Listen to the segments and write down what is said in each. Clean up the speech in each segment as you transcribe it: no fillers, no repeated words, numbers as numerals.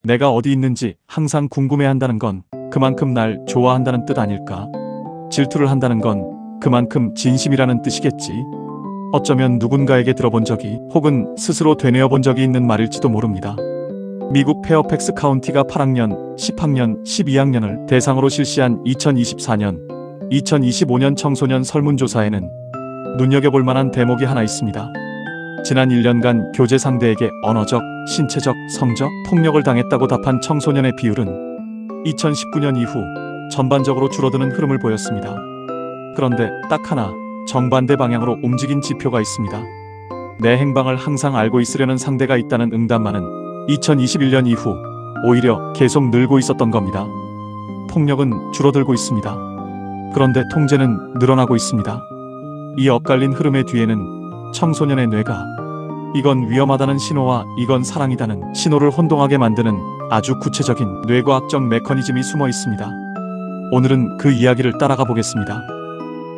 내가 어디 있는지 항상 궁금해한다는 건 그만큼 날 좋아한다는 뜻 아닐까? 질투를 한다는 건 그만큼 진심이라는 뜻이겠지. 어쩌면 누군가에게 들어본 적이 혹은 스스로 되뇌어 본 적이 있는 말일지도 모릅니다. 미국 페어팩스 카운티가 8학년, 10학년, 12학년을 대상으로 실시한 2024년, 2025년 청소년 설문조사에는 눈여겨볼 만한 대목이 하나 있습니다. 지난 1년간 교제 상대에게 언어적, 신체적, 성적, 폭력을 당했다고 답한 청소년의 비율은 2019년 이후 전반적으로 줄어드는 흐름을 보였습니다. 그런데 딱 하나 정반대 방향으로 움직인 지표가 있습니다. 내 행방을 항상 알고 있으려는 상대가 있다는 응답만은 2021년 이후 오히려 계속 늘고 있었던 겁니다. 폭력은 줄어들고 있습니다. 그런데 통제는 늘어나고 있습니다. 이 엇갈린 흐름의 뒤에는 청소년의 뇌가 이건 위험하다는 신호와 이건 사랑이다는 신호를 혼동하게 만드는 아주 구체적인 뇌과학적 메커니즘이 숨어 있습니다. 오늘은 그 이야기를 따라가 보겠습니다.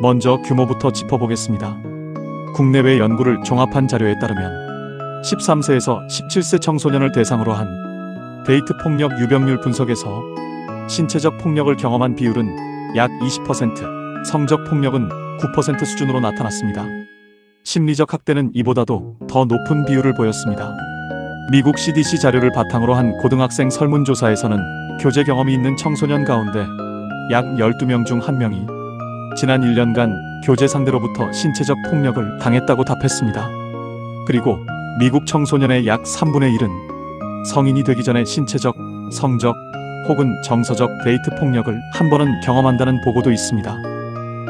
먼저 규모부터 짚어보겠습니다. 국내외 연구를 종합한 자료에 따르면 13세에서 17세 청소년을 대상으로 한 데이트 폭력 유병률 분석에서 신체적 폭력을 경험한 비율은 약 20%, 성적 폭력은 9% 수준으로 나타났습니다. 심리적 학대는 이보다도 더 높은 비율을 보였습니다. 미국 CDC 자료를 바탕으로 한 고등학생 설문조사에서는 교제 경험이 있는 청소년 가운데 약 12명 중 1명이 지난 1년간 교제 상대로부터 신체적 폭력을 당했다고 답했습니다. 그리고 미국 청소년의 약 3분의 1은 성인이 되기 전에 신체적, 성적 혹은 정서적 데이트 폭력을 한 번은 경험한다는 보고도 있습니다.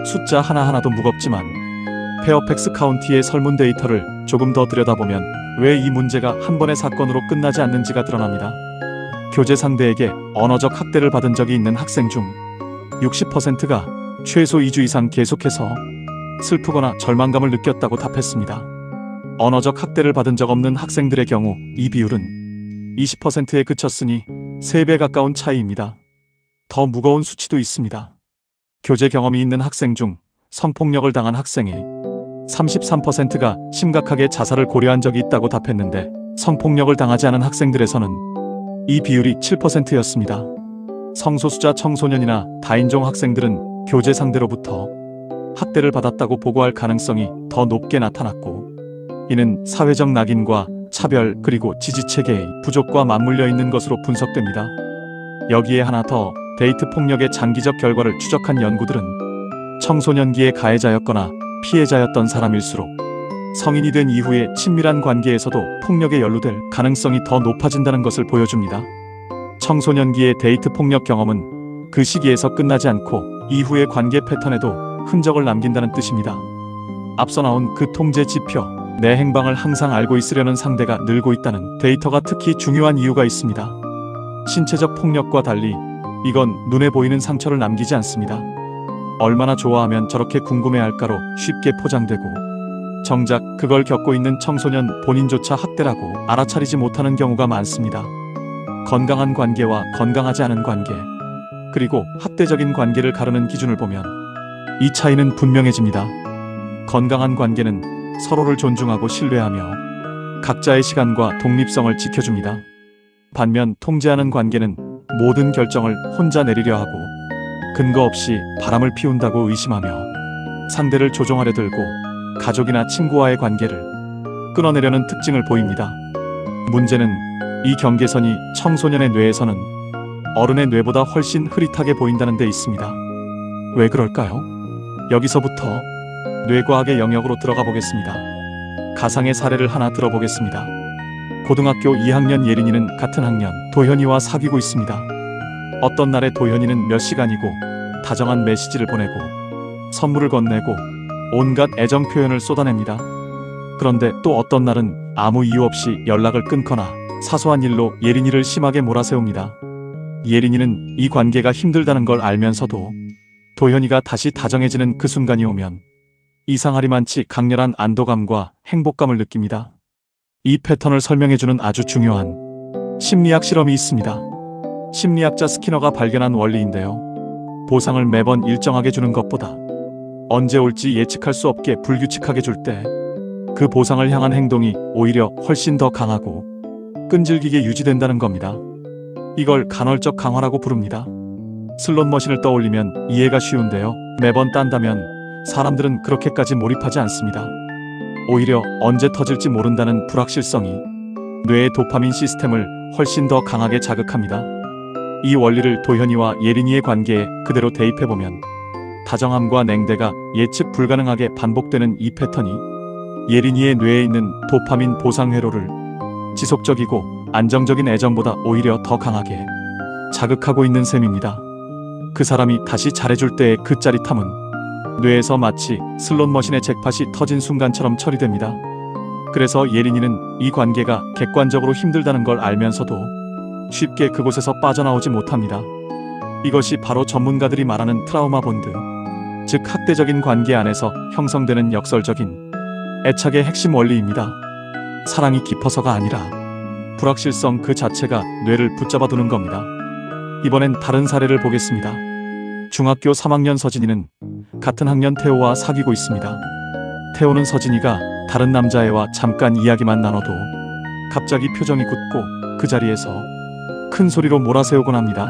숫자 하나하나도 무겁지만 페어팩스 카운티의 설문 데이터를 조금 더 들여다보면 왜 이 문제가 한 번의 사건으로 끝나지 않는지가 드러납니다. 교제 상대에게 언어적 학대를 받은 적이 있는 학생 중 60%가 최소 2주 이상 계속해서 슬프거나 절망감을 느꼈다고 답했습니다. 언어적 학대를 받은 적 없는 학생들의 경우 이 비율은 20%에 그쳤으니 3배 가까운 차이입니다. 더 무거운 수치도 있습니다. 교제 경험이 있는 학생 중 성폭력을 당한 학생의 33%가 심각하게 자살을 고려한 적이 있다고 답했는데 성폭력을 당하지 않은 학생들에서는 이 비율이 7%였습니다. 성소수자 청소년이나 다인종 학생들은 교제 상대로부터 학대를 받았다고 보고할 가능성이 더 높게 나타났고, 이는 사회적 낙인과 차별 그리고 지지체계의 부족과 맞물려 있는 것으로 분석됩니다. 여기에 하나 더 데이트 폭력의 장기적 결과를 추적한 연구들은 청소년기의 가해자였거나 피해자였던 사람일수록 성인이 된 이후의 친밀한 관계에서도 폭력에 연루될 가능성이 더 높아진다는 것을 보여줍니다. 청소년기의 데이트 폭력 경험은 그 시기에서 끝나지 않고 이후의 관계 패턴에도 흔적을 남긴다는 뜻입니다. 앞서 나온 그 통제 지표, 내 행방을 항상 알고 있으려는 상대가 늘고 있다는 데이터가 특히 중요한 이유가 있습니다. 신체적 폭력과 달리 이건 눈에 보이는 상처를 남기지 않습니다. 얼마나 좋아하면 저렇게 궁금해할까로 쉽게 포장되고, 정작 그걸 겪고 있는 청소년 본인조차 학대라고 알아차리지 못하는 경우가 많습니다. 건강한 관계와 건강하지 않은 관계, 그리고 학대적인 관계를 가르는 기준을 보면 이 차이는 분명해집니다. 건강한 관계는 서로를 존중하고 신뢰하며 각자의 시간과 독립성을 지켜줍니다. 반면 통제하는 관계는 모든 결정을 혼자 내리려 하고 근거 없이 바람을 피운다고 의심하며 상대를 조종하려 들고 가족이나 친구와의 관계를 끊어내려는 특징을 보입니다. 문제는 이 경계선이 청소년의 뇌에서는 어른의 뇌보다 훨씬 흐릿하게 보인다는 데 있습니다. 왜 그럴까요? 여기서부터 뇌과학의 영역으로 들어가 보겠습니다. 가상의 사례를 하나 들어보겠습니다. 고등학교 2학년 예린이는 같은 학년 도현이와 사귀고 있습니다. 어떤 날에 도현이는 몇 시간이고 다정한 메시지를 보내고 선물을 건네고 온갖 애정 표현을 쏟아냅니다. 그런데 또 어떤 날은 아무 이유 없이 연락을 끊거나 사소한 일로 예린이를 심하게 몰아세웁니다. 예린이는 이 관계가 힘들다는 걸 알면서도 도현이가 다시 다정해지는 그 순간이 오면 이상하리만치 강렬한 안도감과 행복감을 느낍니다. 이 패턴을 설명해주는 아주 중요한 심리학 실험이 있습니다. 심리학자 스키너가 발견한 원리인데요. 보상을 매번 일정하게 주는 것보다 언제 올지 예측할 수 없게 불규칙하게 줄 때 그 보상을 향한 행동이 오히려 훨씬 더 강하고 끈질기게 유지된다는 겁니다. 이걸 간헐적 강화라고 부릅니다. 슬롯 머신을 떠올리면 이해가 쉬운데요. 매번 딴다면 사람들은 그렇게까지 몰입하지 않습니다. 오히려 언제 터질지 모른다는 불확실성이 뇌의 도파민 시스템을 훨씬 더 강하게 자극합니다. 이 원리를 도현이와 예린이의 관계에 그대로 대입해보면 다정함과 냉대가 예측 불가능하게 반복되는 이 패턴이 예린이의 뇌에 있는 도파민 보상 회로를 지속적이고 안정적인 애정보다 오히려 더 강하게 자극하고 있는 셈입니다. 그 사람이 다시 잘해줄 때의 그 짜릿함은 뇌에서 마치 슬롯 머신의 잭팟이 터진 순간처럼 처리됩니다. 그래서 예린이는 이 관계가 객관적으로 힘들다는 걸 알면서도 쉽게 그곳에서 빠져나오지 못합니다. 이것이 바로 전문가들이 말하는 트라우마 본드, 즉 학대적인 관계 안에서 형성되는 역설적인 애착의 핵심 원리입니다. 사랑이 깊어서가 아니라 불확실성 그 자체가 뇌를 붙잡아두는 겁니다. 이번엔 다른 사례를 보겠습니다. 중학교 3학년 서진이는 같은 학년 태호와 사귀고 있습니다. 태호는 서진이가 다른 남자애와 잠깐 이야기만 나눠도 갑자기 표정이 굳고 그 자리에서 큰 소리로 몰아세우곤 합니다.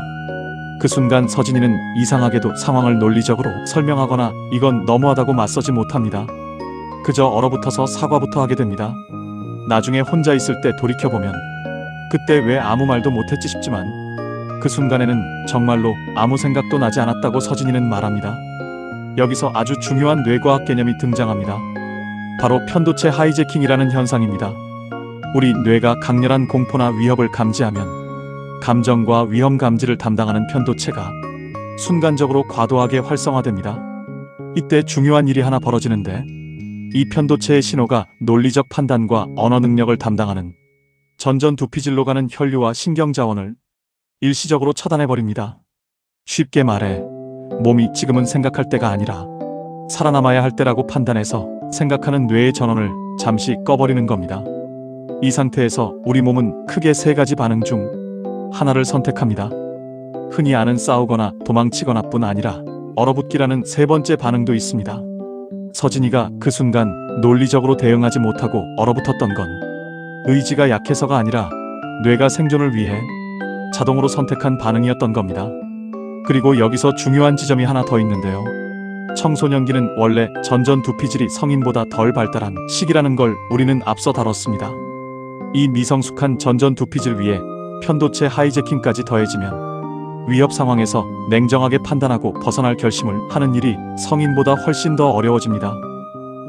그 순간 서진이는 이상하게도 상황을 논리적으로 설명하거나 이건 너무하다고 맞서지 못합니다. 그저 얼어붙어서 사과부터 하게 됩니다. 나중에 혼자 있을 때 돌이켜보면 그때 왜 아무 말도 못했지 싶지만 그 순간에는 정말로 아무 생각도 나지 않았다고 서진이는 말합니다. 여기서 아주 중요한 뇌과학 개념이 등장합니다. 바로 편도체 하이제킹이라는 현상입니다. 우리 뇌가 강렬한 공포나 위협을 감지하면 감정과 위험 감지를 담당하는 편도체가 순간적으로 과도하게 활성화됩니다. 이때 중요한 일이 하나 벌어지는데 이 편도체의 신호가 논리적 판단과 언어 능력을 담당하는 전전두피질로 가는 혈류와 신경자원을 일시적으로 차단해버립니다. 쉽게 말해 몸이 지금은 생각할 때가 아니라 살아남아야 할 때라고 판단해서 생각하는 뇌의 전원을 잠시 꺼버리는 겁니다. 이 상태에서 우리 몸은 크게 세 가지 반응 중 하나를 선택합니다. 흔히 아는 싸우거나 도망치거나 뿐 아니라 얼어붙기라는 세 번째 반응도 있습니다. 서진이가 그 순간 논리적으로 대응하지 못하고 얼어붙었던 건 의지가 약해서가 아니라 뇌가 생존을 위해 자동으로 선택한 반응이었던 겁니다. 그리고 여기서 중요한 지점이 하나 더 있는데요. 청소년기는 원래 전전두피질이 성인보다 덜 발달한 시기라는 걸 우리는 앞서 다뤘습니다. 이 미성숙한 전전두피질 위에 편도체 하이제킹까지 더해지면 위협 상황에서 냉정하게 판단하고 벗어날 결심을 하는 일이 성인보다 훨씬 더 어려워집니다.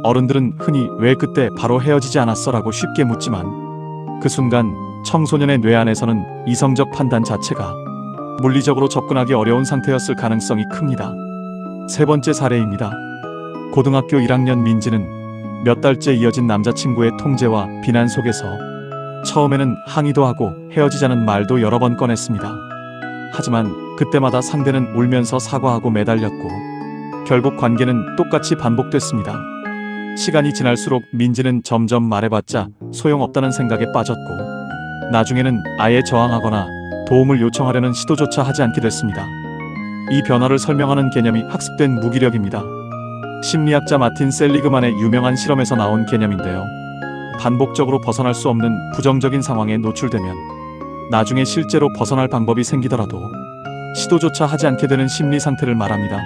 어른들은 흔히 왜 그때 바로 헤어지지 않았어라고 쉽게 묻지만 그 순간 청소년의 뇌 안에서는 이성적 판단 자체가 물리적으로 접근하기 어려운 상태였을 가능성이 큽니다. 세 번째 사례입니다. 고등학교 1학년 민지는 몇 달째 이어진 남자친구의 통제와 비난 속에서 처음에는 항의도 하고 헤어지자는 말도 여러 번 꺼냈습니다. 하지만 그때마다 상대는 울면서 사과하고 매달렸고 결국 관계는 똑같이 반복됐습니다. 시간이 지날수록 민지는 점점 말해봤자 소용없다는 생각에 빠졌고 나중에는 아예 저항하거나 도움을 요청하려는 시도조차 하지 않게 됐습니다. 이 변화를 설명하는 개념이 학습된 무기력입니다. 심리학자 마틴 셀리그만의 유명한 실험에서 나온 개념인데요. 반복적으로 벗어날 수 없는 부정적인 상황에 노출되면 나중에 실제로 벗어날 방법이 생기더라도 시도조차 하지 않게 되는 심리 상태를 말합니다.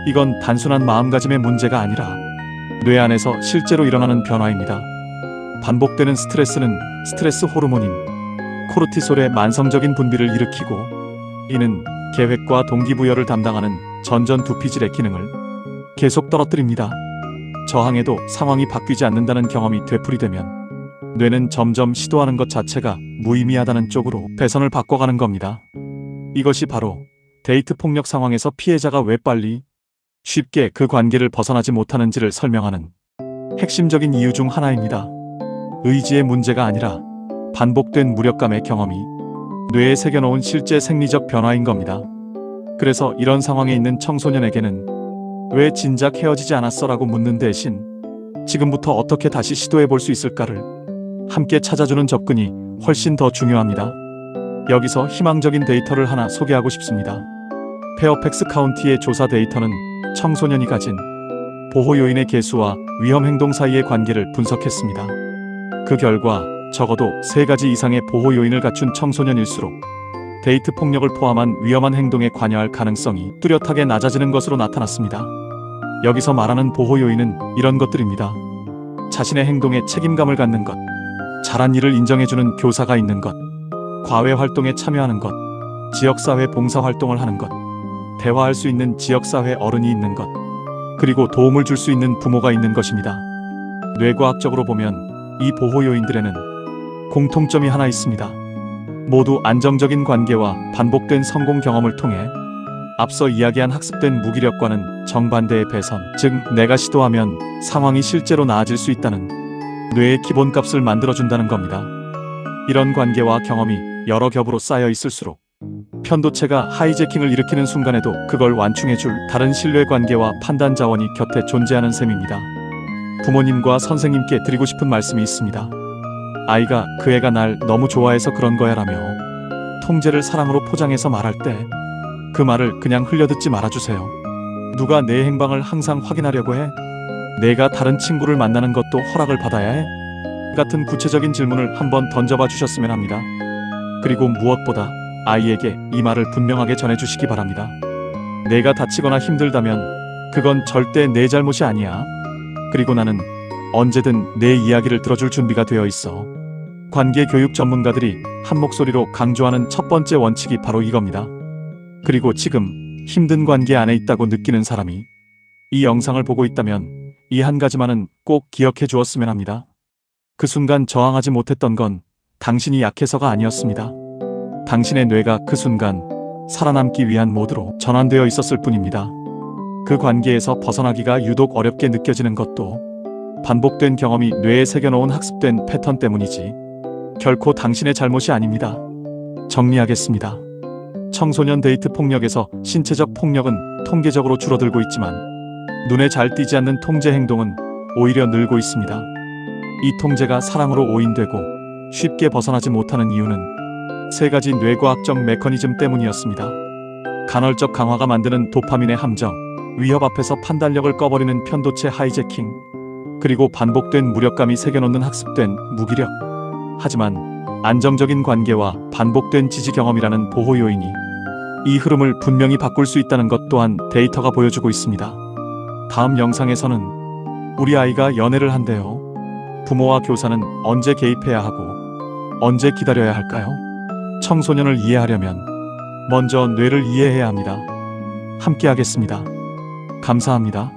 이건 단순한 마음가짐의 문제가 아니라 뇌 안에서 실제로 일어나는 변화입니다. 반복되는 스트레스는 스트레스 호르몬인 코르티솔의 만성적인 분비를 일으키고 이는 계획과 동기부여를 담당하는 전전두피질의 기능을 계속 떨어뜨립니다. 저항해도 상황이 바뀌지 않는다는 경험이 되풀이되면 뇌는 점점 시도하는 것 자체가 무의미하다는 쪽으로 배선을 바꿔가는 겁니다. 이것이 바로 데이트 폭력 상황에서 피해자가 왜 빨리 쉽게 그 관계를 벗어나지 못하는지를 설명하는 핵심적인 이유 중 하나입니다. 의지의 문제가 아니라 반복된 무력감의 경험이 뇌에 새겨놓은 실제 생리적 변화인 겁니다. 그래서 이런 상황에 있는 청소년에게는 왜 진작 헤어지지 않았어라고 묻는 대신 지금부터 어떻게 다시 시도해볼 수 있을까를 함께 찾아주는 접근이 훨씬 더 중요합니다. 여기서 희망적인 데이터를 하나 소개하고 싶습니다. 페어팩스 카운티의 조사 데이터는 청소년이 가진 보호 요인의 개수와 위험 행동 사이의 관계를 분석했습니다. 그 결과 적어도 3가지 이상의 보호 요인을 갖춘 청소년일수록 데이트 폭력을 포함한 위험한 행동에 관여할 가능성이 뚜렷하게 낮아지는 것으로 나타났습니다. 여기서 말하는 보호 요인은 이런 것들입니다. 자신의 행동에 책임감을 갖는 것, 잘한 일을 인정해주는 교사가 있는 것, 과외 활동에 참여하는 것, 지역사회 봉사활동을 하는 것, 대화할 수 있는 지역사회 어른이 있는 것, 그리고 도움을 줄 수 있는 부모가 있는 것입니다. 뇌과학적으로 보면 이 보호 요인들에는 공통점이 하나 있습니다. 모두 안정적인 관계와 반복된 성공 경험을 통해 앞서 이야기한 학습된 무기력과는 정반대의 배선, 즉 내가 시도하면 상황이 실제로 나아질 수 있다는 뇌의 기본값을 만들어준다는 겁니다. 이런 관계와 경험이 여러 겹으로 쌓여 있을수록 편도체가 하이제킹을 일으키는 순간에도 그걸 완충해줄 다른 신뢰관계와 판단 자원이 곁에 존재하는 셈입니다. 부모님과 선생님께 드리고 싶은 말씀이 있습니다. 아이가 그 애가 날 너무 좋아해서 그런 거야 라며 통제를 사랑으로 포장해서 말할 때 그 말을 그냥 흘려듣지 말아주세요. 누가 내 행방을 항상 확인하려고 해? 내가 다른 친구를 만나는 것도 허락을 받아야 해? 같은 구체적인 질문을 한번 던져봐 주셨으면 합니다. 그리고 무엇보다 아이에게 이 말을 분명하게 전해주시기 바랍니다. 내가 다치거나 힘들다면 그건 절대 내 잘못이 아니야. 그리고 나는 언제든 내 이야기를 들어줄 준비가 되어 있어. 관계교육 전문가들이 한 목소리로 강조하는 첫 번째 원칙이 바로 이겁니다. 그리고 지금 힘든 관계 안에 있다고 느끼는 사람이 이 영상을 보고 있다면 이 한 가지만은 꼭 기억해 주었으면 합니다. 그 순간 저항하지 못했던 건 당신이 약해서가 아니었습니다. 당신의 뇌가 그 순간 살아남기 위한 모드로 전환되어 있었을 뿐입니다. 그 관계에서 벗어나기가 유독 어렵게 느껴지는 것도 반복된 경험이 뇌에 새겨놓은 학습된 패턴 때문이지 결코 당신의 잘못이 아닙니다. 정리하겠습니다. 청소년 데이트 폭력에서 신체적 폭력은 통계적으로 줄어들고 있지만 눈에 잘 띄지 않는 통제 행동은 오히려 늘고 있습니다. 이 통제가 사랑으로 오인되고 쉽게 벗어나지 못하는 이유는 세 가지 뇌과학적 메커니즘 때문이었습니다. 간헐적 강화가 만드는 도파민의 함정, 위협 앞에서 판단력을 꺼버리는 편도체 하이제킹, 그리고 반복된 무력감이 새겨놓는 학습된 무기력. 하지만 안정적인 관계와 반복된 지지 경험이라는 보호 요인이 이 흐름을 분명히 바꿀 수 있다는 것 또한 데이터가 보여주고 있습니다. 다음 영상에서는 우리 아이가 연애를 한대요. 부모와 교사는 언제 개입해야 하고 언제 기다려야 할까요? 청소년을 이해하려면 먼저 뇌를 이해해야 합니다. 함께 하겠습니다. 감사합니다.